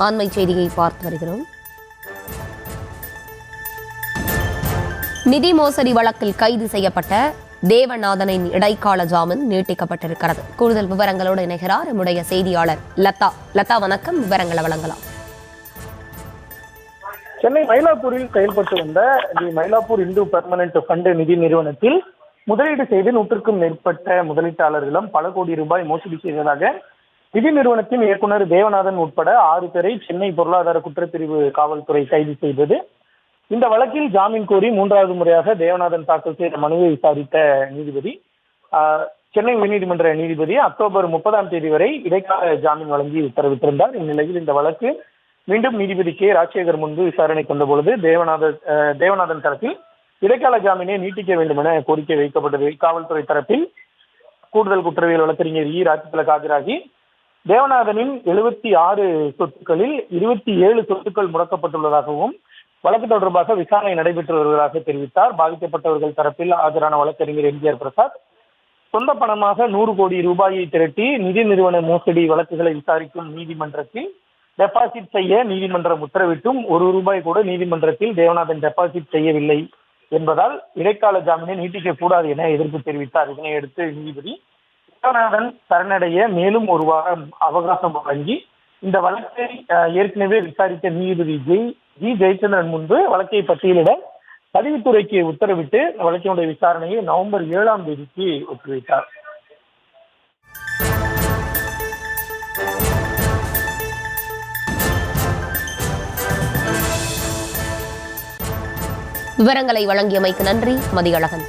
ஆண்மை செய்தியை பார்த்து வருகிறோம். நிதி மோசடி வழக்கில் கைது செய்யப்பட்ட தேவநாதனின் இடைக்கால ஜாமீன் நீட்டிக்கப்பட்டிருக்கிறது. கூடுதல் விவரங்களோடு இணைகிறார் நம்முடைய செய்தியாளர் லதா. லதா, வணக்கம். விவரங்களை வழங்கலாம். சென்னை மயிலாப்பூரில் செயல்பட்டு வந்த தி மயிலாப்பூர் இந்து பெர்மனன்ட் ஃபண்ட் நிதி நிறுவனத்தில் முதலீடு செய்து 100க்கும் மேற்பட்ட முதலீட்டாளர்களும் பல கோடி ரூபாய் மோசடி செய்ததாக நிதி நிறுவனத்தின் இயக்குநர் தேவநாதன் உட்பட 6 பேரை சென்னை பொருளாதார குற்றப்பிரிவு காவல்துறை கைது செய்தது. இந்த வழக்கில் ஜாமீன் கோரி 3வது முறையாக தேவநாதன் தாக்கல் செய்த மனுவை விசாரித்த நீதிபதி சென்னை உயர்நீதிமன்ற நீதிபதி அக்டோபர் 30ஆம் தேதி வரை இடைக்கால ஜாமீன் வழங்கி உத்தரவிட்டிருந்தார். இந்நிலையில் இந்த வழக்கு மீண்டும் நீதிபதி கே ராஜசேகர் முன்பு விசாரணை கொண்ட பொழுது தேவநாதன் தரப்பில் இடைக்கால ஜாமீனை நீட்டிக்க வேண்டும் என கோரிக்கை வைக்கப்பட்டது. காவல்துறை தரப்பில் கூடுதல் குற்றவியல் வழக்கறிஞர் ராஜ்திலக் ஆஜராகி தேவநாதனின் 76 சொத்துக்களில் 27 சொத்துக்கள் முடக்கப்பட்டுள்ளதாகவும் வழக்கு தொடர்பாக விசாரணை நடைபெற்று வருவதாக தெரிவித்தார். பாதிக்கப்பட்டவர்கள் தரப்பில் ஆஜரான வழக்கறிஞர் எம்ஜிஆர் பிரசாத் சொந்த பணமாக 100 கோடி ரூபாயை திரட்டி நிதி நிறுவன மோசடி வழக்குகளை விசாரிக்கும் நீதிமன்றத்தில் டெபாசிட் செய்ய நீதிமன்றம் உத்தரவிட்டும் 1 ரூபாய் கூட நீதிமன்றத்தில் தேவநாதன் டெபாசிட் செய்யவில்லை என்பதால் இடைக்கால ஜாமீனை நீட்டிக்க கூடாது என எதிர்ப்பு தெரிவித்தார். இதனையடுத்து நீதிபதி தேவநாதன் சரணடைய மேலும் 1 வாரம் அவகாசம் வழங்கி இந்த வழக்கை ஏற்கனவே விசாரித்த நீதிபதி ஜி ஜெயச்சந்திரன் முன்பு வழக்கை பட்டியலிட பதிவுத்துறைக்கு உத்தரவிட்டு வழக்கினுடைய விசாரணையை நவம்பர் 7ஆம் தேதிக்கு ஒத்திவைத்தார். விவரங்களை வழங்கியமைக்கு நன்றி மதியழகன்.